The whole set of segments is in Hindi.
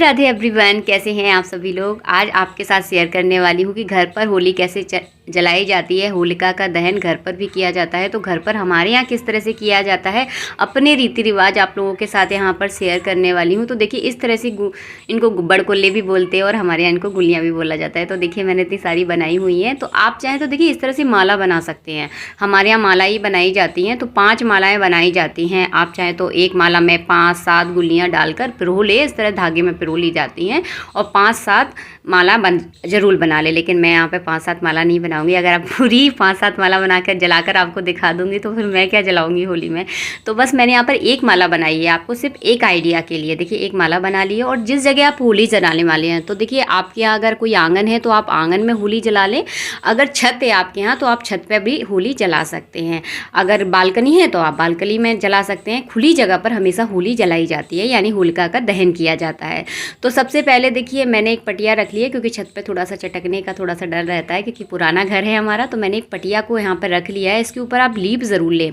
राधे एवरीवन, कैसे हैं आप सभी लोग। आज आपके साथ शेयर करने वाली हूँ कि घर पर होली कैसे जलाई जाती है। होलिका का दहन घर पर भी किया जाता है, तो घर पर हमारे यहाँ किस तरह से किया जाता है, अपने रीति रिवाज आप लोगों के साथ यहाँ पर शेयर करने वाली हूँ। तो देखिए इस तरह से इनको बड़कोले भी बोलते हैं और हमारे यहाँ इनको गुलियाँ भी बोला जाता है। तो देखिए मैंने इतनी सारी बनाई हुई हैं, तो आप चाहें तो देखिए इस तरह से माला बना सकते हैं। हमारे यहाँ माला ही बनाई जाती हैं, तो 5 मालाएँ बनाई जाती हैं। आप चाहें तो एक माला में 5-7 गुलियाँ डालकर पिरो ले, इस तरह धागे में पिरो ली जाती हैं और 5-7 माला ज़रूर बना ले। लेकिन मैं यहाँ पे 5-7 माला नहीं बनाऊंगी। अगर आप पूरी 5-7 माला बनाकर जलाकर आपको दिखा दूंगी तो फिर मैं क्या जलाऊंगी होली में। तो बस मैंने यहाँ पर एक माला बनाई है, आपको सिर्फ एक आइडिया के लिए। देखिए एक माला बना ली है और जिस जगह आप होली जलाने वाले हैं, तो देखिए आपके यहाँ अगर कोई आंगन है तो आप आंगन में होली जला लें। अगर छत है आपके यहाँ तो आप छत पर भी होली जला सकते हैं। अगर बालकनी है तो आप बालकनी में जला सकते हैं। खुली जगह पर हमेशा होली जलाई जाती है, यानी होलिका का दहन किया जाता है। तो सबसे पहले देखिए मैंने एक पटिया रख ली है, क्योंकि छत पे थोड़ा सा चटकने का थोड़ा सा डर रहता है, क्योंकि पुराना घर है हमारा। तो मैंने एक पटिया को यहाँ पर रख लिया है। इसके ऊपर आप लीप ज़रूर लें।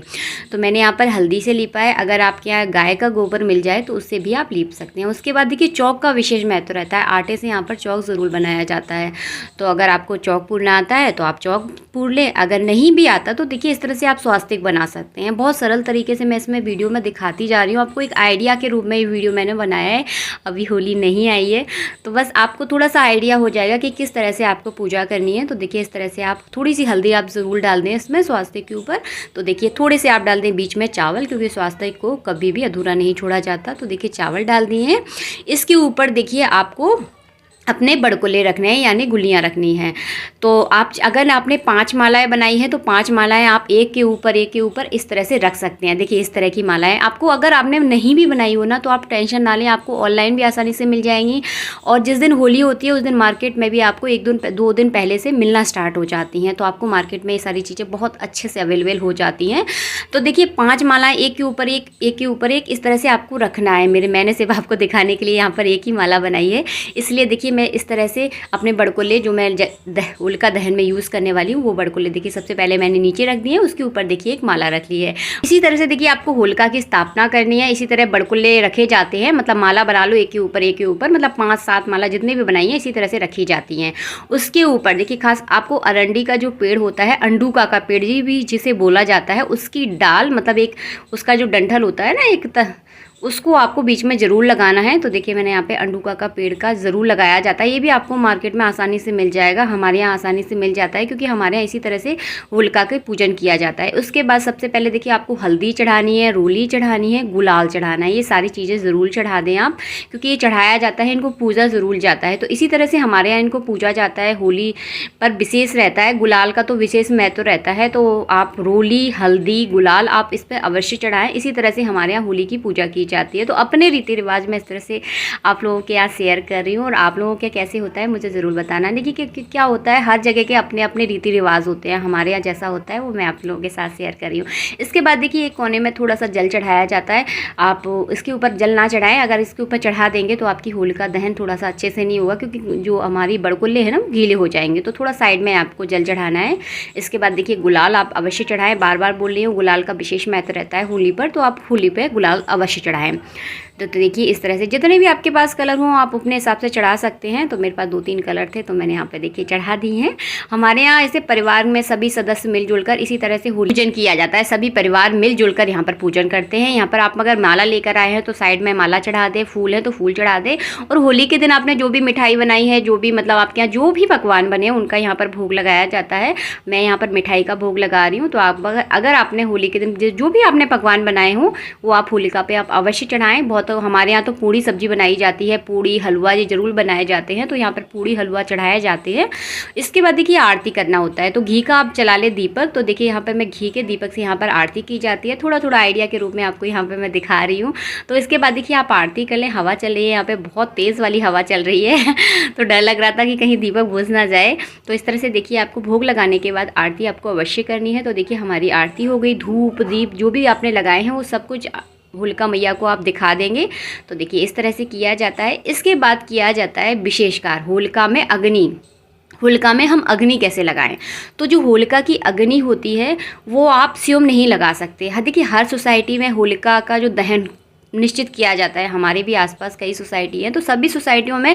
तो मैंने यहाँ पर हल्दी से लीपा है। अगर आपके यहाँ गाय का गोबर मिल जाए तो उससे भी आप लीप सकते हैं। उसके बाद देखिए चौक का विशेष महत्व रहता है। आटे से यहाँ पर चौक ज़रूर बनाया जाता है। तो अगर आपको चौक पूरना आता है तो आप चौक पूर लें। अगर नहीं भी आता तो देखिए इस तरह से आप स्वास्तिक बना सकते हैं। बहुत सरल तरीके से मैं इसमें वीडियो में दिखाती जा रही हूँ, आपको एक आइडिया के रूप में ये वीडियो मैंने बनाया है। अभी होली नहीं आई है तो बस आपको थोड़ा सा आइडिया हो जाएगा कि किस तरह से आपको पूजा करनी है। तो देखिए इस तरह से आप थोड़ी सी हल्दी आप ज़रूर डाल दें इसमें स्वास्तिक के ऊपर। तो देखिए थोड़े से आप डाल दें बीच में चावल, क्योंकि स्वास्तिक को कभी भी अधूरा नहीं छोड़ा जाता। तो देखिए चावल डाल दिए हैं। इसके ऊपर देखिए आपको अपने बड़कोले रखने हैं, यानी गुलियाँ रखनी हैं। तो आप अगर आपने 5 मालाएं बनाई हैं तो 5 मालाएं आप एक के ऊपर इस तरह से रख सकते हैं। देखिए इस तरह की मालाएं आपको अगर आपने नहीं भी बनाई हो ना तो आप टेंशन ना लें, आपको ऑनलाइन भी आसानी से मिल जाएंगी। और जिस दिन होली होती है उस दिन मार्केट में भी आपको 1-2 दिन पहले से मिलना स्टार्ट हो जाती हैं। तो आपको मार्केट में ये सारी चीज़ें बहुत अच्छे से अवेलेबल हो जाती हैं। तो देखिए 5 मालाएँ एक के ऊपर एक इस तरह से आपको रखना है। मैंने सिर्फ आपको दिखाने के लिए यहाँ पर एक ही माला बनाई है, इसलिए देखिए मैं इस तरह से अपने बड़कोले जो मैं होलिका दहन में यूज़ करने वाली हूँ वो बड़कोले देखिए सबसे पहले मैंने नीचे रख दिए, उसके ऊपर देखिए एक माला रख ली है। इसी तरह से देखिए आपको होलिका की स्थापना करनी है। इसी तरह बड़कोले रखे जाते हैं, मतलब माला बना लो एक के ऊपर मतलब 5-7 माला जितने भी बनाई है इसी तरह से रखी जाती हैं। उसके ऊपर देखिए खास आपको अरंडी का जो पेड़ होता है, अंडूका का पेड़ भी जिसे बोला जाता है, उसकी डाल मतलब एक उसका जो डंठल होता है ना उसको आपको बीच में ज़रूर लगाना है। तो देखिए मैंने यहाँ पे अंडूका का पेड़ का ज़रूर लगाया जाता है। ये भी आपको मार्केट में आसानी से मिल जाएगा, हमारे यहाँ आसानी से मिल जाता है, क्योंकि हमारे यहाँ इसी तरह से होलिका के पूजन किया जाता है। उसके बाद सबसे पहले देखिए आपको हल्दी चढ़ानी है, रोली चढ़ानी है, गुलाल चढ़ाना है। ये सारी चीज़ें ज़रूर चढ़ा दें आप, क्योंकि ये चढ़ाया जाता है, इनको पूजा ज़रूर जाता है। तो इसी तरह से हमारे यहाँ इनको पूजा जाता है। होली पर विशेष रहता है, गुलाल का तो विशेष महत्व रहता है। तो आप रोली, हल्दी, गुलाल आप इस पर अवश्य चढ़ाएँ। इसी तरह से हमारे यहाँ होली की पूजा की जाती है। तो अपने रीति रिवाज में इस तरह से आप लोगों के यहाँ शेयर कर रही हूँ, और आप लोगों के कैसे होता है मुझे ज़रूर बताना। देखिए क्या होता है, हर जगह के अपने अपने रीति रिवाज होते हैं। हमारे यहाँ जैसा होता है वो मैं आप लोगों के साथ शेयर कर रही हूँ। इसके बाद देखिए एक कोने में थोड़ा सा जल चढ़ाया जाता है। आप इसके ऊपर जल ना चढ़ाएं। अगर इसके ऊपर चढ़ा देंगे तो आपकी होलिका दहन थोड़ा सा अच्छे से नहीं होगा, क्योंकि जो हमारी बड़कुल्ले हैं ना वो गीले हो जाएंगे। तो थोड़ा साइड में आपको जल चढ़ाना है। इसके बाद देखिए गुलाल आप अवश्य चढ़ाएं। बार बार बोल रही हूँ, गुलाल का विशेष महत्व रहता है होली पर, तो आप होली पर गुलाल अवश्य चढ़ाएं। तो देखिए इस तरह से जितने भी आपके पास कलर हों आप अपने हिसाब से चढ़ा सकते हैं। तो मेरे पास 2-3 कलर थे तो मैंने यहाँ पे देखिए चढ़ा दी हैं। हमारे यहाँ ऐसे परिवार में सभी सदस्य मिलजुल कर इसी तरह से होली पूजन किया जाता है। सभी परिवार मिलजुल कर यहाँ पर पूजन करते हैं। यहाँ पर आप अगर माला लेकर आए हैं तो साइड में माला चढ़ा दें, फूल है तो फूल चढ़ा दें। और होली के दिन आपने जो भी मिठाई बनाई है, जो भी मतलब आपके यहाँ जो भी पकवान बने उनका यहाँ पर भोग लगाया जाता है। मैं यहाँ पर मिठाई का भोग लगा रही हूँ। तो आप अगर आपने होली के दिन जो भी आपने पकवान बनाए हों वो आप होलिका पे आप अवश्य चढ़ाएँ। बहुत हमारे यहाँ तो पूड़ी सब्जी बनाई जाती है, पूड़ी हलवा ये जरूर बनाए जाते हैं। तो यहाँ पर पूड़ी हलवा चढ़ाए जाते हैं। इसके बाद देखिए आरती करना होता है। तो घी का आप चला ले दीपक। तो देखिए यहाँ पर मैं घी के दीपक से यहाँ पर आरती की जाती है। थोड़ा थोड़ा आइडिया के रूप में आपको यहाँ पे मैं दिखा रही हूँ। तो इसके बाद देखिए आप आरती कर लें। हवा चल रही है, यहाँ पे बहुत तेज़ वाली हवा चल रही है तो डर लग रहा था कि कहीं दीपक बुझ ना जाए। तो इस तरह से देखिए आपको भोग लगाने के बाद आरती आपको अवश्य करनी है। तो देखिए हमारी आरती हो गई। धूप दीप जो भी आपने लगाए हैं वो सब कुछ होलिका मैया को आप दिखा देंगे। तो देखिए इस तरह से किया जाता है। इसके बाद किया जाता है विशेषकार होलिका में अग्नि। होलिका में हम अग्नि कैसे लगाएं। तो जो होलिका की अग्नि होती है वो आप स्वयं नहीं लगा सकते। हाँ देखिए हर सोसाइटी में होलिका का जो दहन निश्चित किया जाता है। हमारे भी आसपास कई सोसाइटी हैं, तो सभी सोसाइटियों में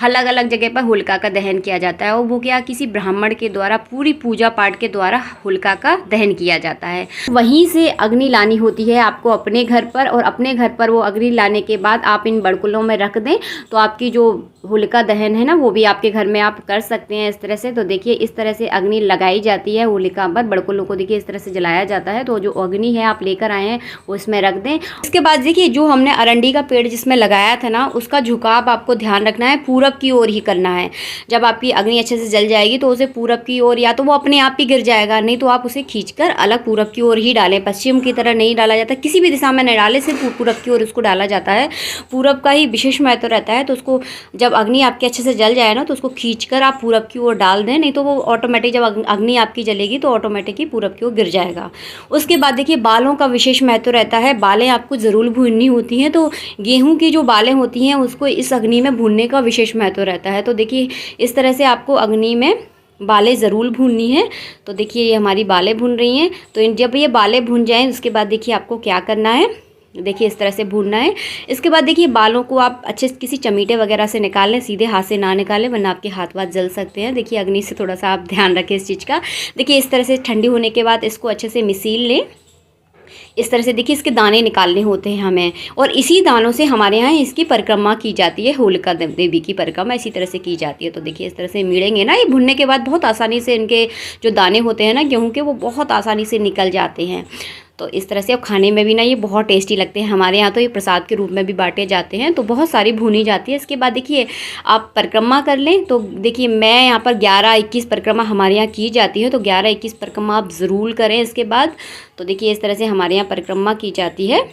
अलग अलग जगह पर होलिका का दहन किया जाता है और वो क्या किसी ब्राह्मण के द्वारा पूरी पूजा पाठ के द्वारा होलिका का दहन किया जाता है। वहीं से अग्नि लानी होती है आपको अपने घर पर, और अपने घर पर वो अग्नि लाने के बाद आप इन बड़कुलों में रख दें तो आपकी जो होलिका दहन है ना वो भी आपके घर में आप कर सकते हैं इस तरह से। तो देखिए इस तरह से अग्नि लगाई जाती है होलिका पर, बड़कुलों को देखिए इस तरह से जलाया जाता है। तो जो अग्नि है आप लेकर आए हैं वो इसमें रख दें। इसके बाद देखिए जो हमने अरंडी का पेड़ जिसमें लगाया था ना उसका झुकाव आपको ध्यान रखना है, पूरब की ओर ही करना है। जब आपकी अग्नि अच्छे से जल जाएगी तो उसे पूरब की ओर, या तो वो अपने आप ही गिर जाएगा, नहीं तो आप उसे खींचकर अलग पूरब की ओर ही डालें। पश्चिम की तरह नहीं डाला जाता, किसी भी दिशा में नहीं डाले, सिर्फ पूरब की ओर उसको डाला जाता है। पूरब का ही विशेष महत्व रहता है। तो उसको जब अग्नि आपके अच्छे से जल जाए ना तो उसको खींचकर आप पूरब की ओर डाल दें, नहीं तो वो ऑटोमेटिक जब अग्नि आपकी जलेगी तो ऑटोमेटिक ही पूरब की ओर गिर जाएगा। उसके बाद देखिए बालों का विशेष महत्व रहता है। बालें आपको ज़रूर भूननी होती हैं, तो गेहूँ की जो बालें होती हैं उसको इस अग्नि में भूनने का विशेष महत्व रहता है। तो देखिए इस तरह से आपको अग्नि में बालें ज़रूर भूननी है। तो देखिए ये हमारी बालें भून रही हैं। तो जब ये बालें भून जाएं उसके बाद देखिए आपको क्या करना है, देखिए इस तरह से भूनना है। इसके बाद देखिए बालों को आप अच्छे से किसी चमीटे वगैरह से निकाल लें, सीधे हाथ से ना निकालें वरना आपके हाथ वाथ जल सकते हैं। देखिए अग्नि से थोड़ा सा आप ध्यान रखें इस चीज़ का। देखिए इस तरह से ठंडी होने के बाद इसको अच्छे से मिसील लें। इस तरह से देखिए इसके दाने निकालने होते हैं हमें, और इसी दानों से हमारे यहाँ इसकी परिक्रमा की जाती है। होलिका देवी की परिक्रमा इसी तरह से की जाती है। तो देखिए इस तरह से मिलेंगे ना, ये भुनने के बाद बहुत आसानी से इनके जो दाने होते हैं ना गेहूं के, वो बहुत आसानी से निकल जाते हैं। तो इस तरह से अब खाने में भी ना ये बहुत टेस्टी लगते हैं। हमारे यहाँ तो ये प्रसाद के रूप में भी बांटे जाते हैं। तो बहुत सारी भुनी जाती है। इसके बाद देखिए आप परिक्रमा कर लें। तो देखिए मैं यहाँ पर 11-21 परिक्रमा हमारे यहाँ की जाती है, तो 11-21 परिक्रमा आप ज़रूर करें इसके बाद। तो देखिए इस तरह से हमारे यहाँ परिक्रमा की जाती है।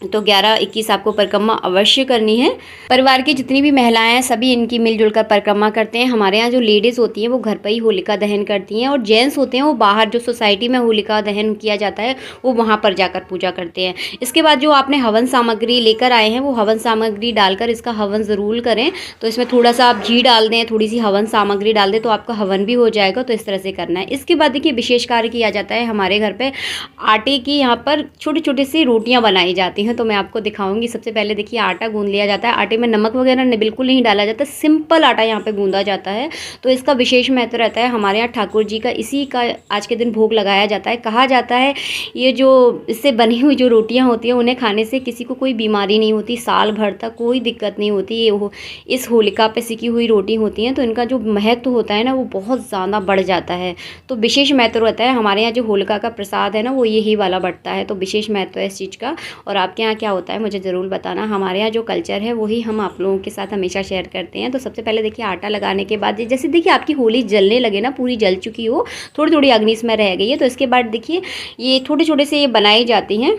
तो 11-21 आपको परिक्रमा अवश्य करनी है। परिवार की जितनी भी महिलाएं हैं सभी इनकी मिलजुल कर परिक्रमा करते हैं। हमारे यहाँ जो लेडीज़ होती हैं वो घर पर ही होलिका दहन करती हैं, और जेंट्स होते हैं वो बाहर जो सोसाइटी में होलिका दहन किया जाता है वो वहाँ पर जाकर पूजा करते हैं। इसके बाद जो आपने हवन सामग्री लेकर आए हैं वो हवन सामग्री डालकर इसका हवन ज़रूर करें। तो इसमें थोड़ा सा आप घी डाल दें, थोड़ी सी हवन सामग्री डाल दें तो आपका हवन भी हो जाएगा। तो इस तरह से करना है। इसके बाद देखिए विशेष कार्य किया जाता है हमारे घर पर। आटे की यहाँ पर छोटी छोटी सी रोटियाँ बनाई जाती हैं, तो मैं आपको दिखाऊंगी। सबसे पहले देखिए आटा गूंद लिया जाता है। आटे में नमक वगैरह बिल्कुल नहीं डाला जाता, सिंपल आटा यहाँ पे गूंदा जाता है। तो इसका विशेष महत्व रहता है। हमारे यहाँ ठाकुर जी का इसी का आज के दिन भोग लगाया जाता है। कहा जाता है ये जो इससे बनी हुई जो रोटियाँ होती हैं उन्हें खाने से किसी को कोई बीमारी नहीं होती, साल भर तक कोई दिक्कत नहीं होती। ये इस होलिका पे सिकी हुई रोटी होती हैं, तो इनका जो महत्व होता है ना वो बहुत ज़्यादा बढ़ जाता है। तो विशेष महत्व रहता है। हमारे यहाँ जो होलिका का प्रसाद है ना वो यही वाला बढ़ता है। तो विशेष महत्व है इस चीज़ का। और आपके यहाँ क्या होता है मुझे ज़रूर बताना। हमारे यहाँ जो कल्चर है वही हम आप लोगों के साथ हमेशा शेयर करते हैं। तो सबसे पहले देखिए आटा लगाने के बाद जैसे देखिए आपकी होली जलने लगे ना, पूरी जल चुकी हो, थोड़ी थोड़ी अग्नि इसमें रह गई है, तो इसके बाद देखिए ये छोटे छोटे से ये बनाई जाती हैं।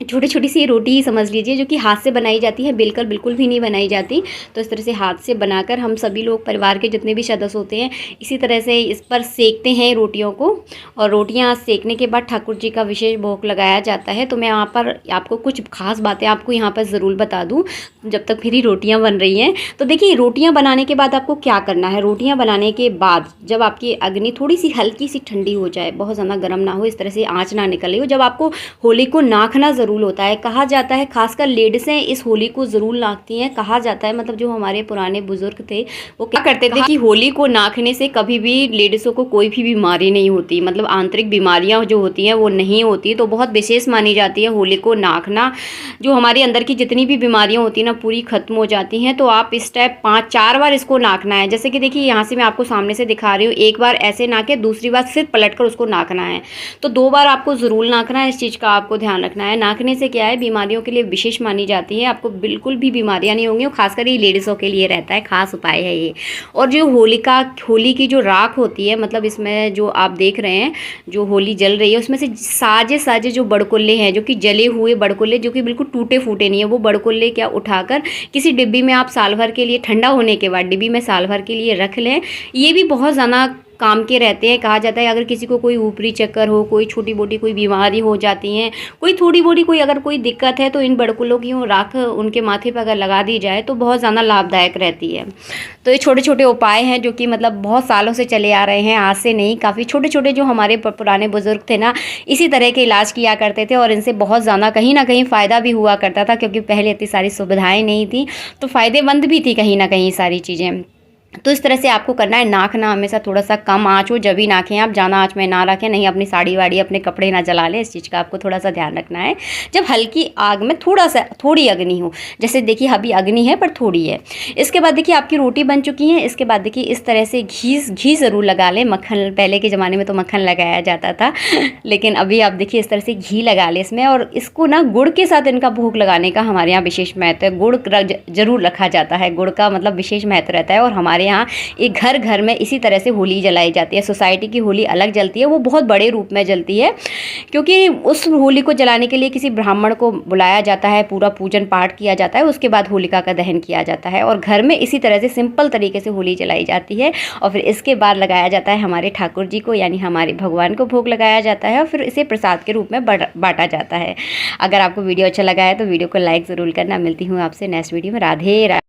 छोटी छोटी सी रोटी ही समझ लीजिए, जो कि हाथ से बनाई जाती है, बेलकर बिल्कुल भी नहीं बनाई जाती। तो इस तरह से हाथ से बनाकर हम सभी लोग परिवार के जितने भी सदस्य होते हैं इसी तरह से इस पर सेकते हैं रोटियों को। और रोटियां सेकने के बाद ठाकुर जी का विशेष भोग लगाया जाता है। तो मैं यहाँ पर आपको कुछ खास बातें आपको यहाँ पर ज़रूर बता दूँ जब तक मेरी रोटियाँ बन रही हैं। तो देखिए रोटियाँ बनाने के बाद आपको क्या करना है। रोटियाँ बनाने के बाद जब आपकी अग्नि थोड़ी सी हल्की सी ठंडी हो जाए, बहुत ज़्यादा गर्म ना हो, इस तरह से आँच ना निकले हो, जब आपको होली को नाखना ज़रूर होता है। कहा जाता है खासकर लेडीसें इस होली को ज़रूर नाकती हैं। कहा जाता है मतलब जो हमारे पुराने बुजुर्ग थे वो क्या करते थे कि होली को नाकने से कभी भी लेडीज़ों को कोई भी बीमारी नहीं होती, मतलब आंतरिक बीमारियां जो होती हैं वो नहीं होती। तो बहुत विशेष मानी जाती है होली को नाकना। जो हमारे अंदर की जितनी भी बीमारियां होती हैं ना पूरी खत्म हो जाती हैं। तो आप इस टाइप 5-4 बार इसको नाकना है। जैसे कि देखिए यहाँ से मैं आपको सामने से दिखा रही हूँ, एक बार ऐसे नाके, दूसरी बार सिर्फ पलट कर उसको नाकना है। तो 2 बार आपको ज़रूर नाकना है। इस चीज़ का आपको ध्यान रखना है। नाकने से क्या है, बीमारियों के लिए विशेष मानी जाती है। आपको बिल्कुल भी बीमारियां नहीं होंगी, और खासकर ये लेडीज़ों के लिए रहता है, खास उपाय है ये। और जो होली की जो राख होती है, मतलब इसमें जो आप देख रहे हैं जो होली जल रही है उसमें से साजे जो बड़कुल्ले हैं, जो कि जले हुए बड़कुल्ले, जो कि बिल्कुल टूटे फूटे नहीं है, वो बड़कुल्ले क्या उठाकर किसी डिब्बी में आप साल भर के लिए, ठंडा होने के बाद डिब्बी में साल भर के लिए रख लें। ये भी बहुत ज़्यादा काम के रहते हैं। कहा जाता है अगर किसी को कोई ऊपरी चक्कर हो, कोई छोटी मोटी कोई बीमारी हो जाती है, कोई थोड़ी मोटी कोई अगर कोई दिक्कत है, तो इन बड़कुलों की राख उनके माथे पर अगर लगा दी जाए तो बहुत ज़्यादा लाभदायक रहती है। तो ये छोटे छोटे उपाय हैं जो कि मतलब बहुत सालों से चले आ रहे हैं, आज से नहीं, काफ़ी छोटे छोटे जो हमारे पुराने बुजुर्ग थे ना, इसी तरह के इलाज किया करते थे और इनसे बहुत ज़्यादा कहीं ना कहीं फ़ायदा भी हुआ करता था, क्योंकि पहले इतनी सारी सुविधाएं नहीं थी, तो फ़ायदेमंद भी थी कहीं ना कहीं सारी चीज़ें। तो इस तरह से आपको करना है। नाक ना हमेशा थोड़ा सा कम आँच हो, जब भी नाखें आप, ज़्यादा आँच में ना रखें, नहीं अपनी साड़ी वाड़ी अपने कपड़े ना जला लें, इस चीज़ का आपको थोड़ा सा ध्यान रखना है। जब हल्की आग में थोड़ी अग्नि हो, जैसे देखिए अभी अग्नि है पर थोड़ी है। इसके बाद देखिए आपकी रोटी बन चुकी है। इसके बाद देखिए इस तरह से घी ज़रूर लगा लें। मक्खन, पहले के ज़माने में तो मक्खन लगाया जाता था, लेकिन अभी आप देखिए इस तरह से घी लगा लें इसमें, और इसको ना गुड़ के साथ इनका भोग लगाने का हमारे यहाँ विशेष महत्व है। गुड़ जरूर रखा जाता है, गुड़ का मतलब विशेष महत्व रहता है। और हमारे यहाँ एक घर घर में इसी तरह से होली जलाई जाती है। सोसाइटी की होली अलग जलती है, वो बहुत बड़े रूप में जलती है, क्योंकि उस होली को जलाने के लिए किसी ब्राह्मण को बुलाया जाता है, पूरा पूजन पाठ किया जाता है, उसके बाद होलिका का दहन किया जाता है। और घर में इसी तरह से सिंपल तरीके से होली जलाई जाती है, और फिर इसके बाद लगाया जाता है हमारे ठाकुर जी को, यानी हमारे भगवान को भोग लगाया जाता है, और फिर इसे प्रसाद के रूप में बांटा जाता है। अगर आपको वीडियो अच्छा लगा है तो वीडियो को लाइक ज़रूर करना। मिलती हूँ आपसे नेक्स्ट वीडियो में। राधे राधे।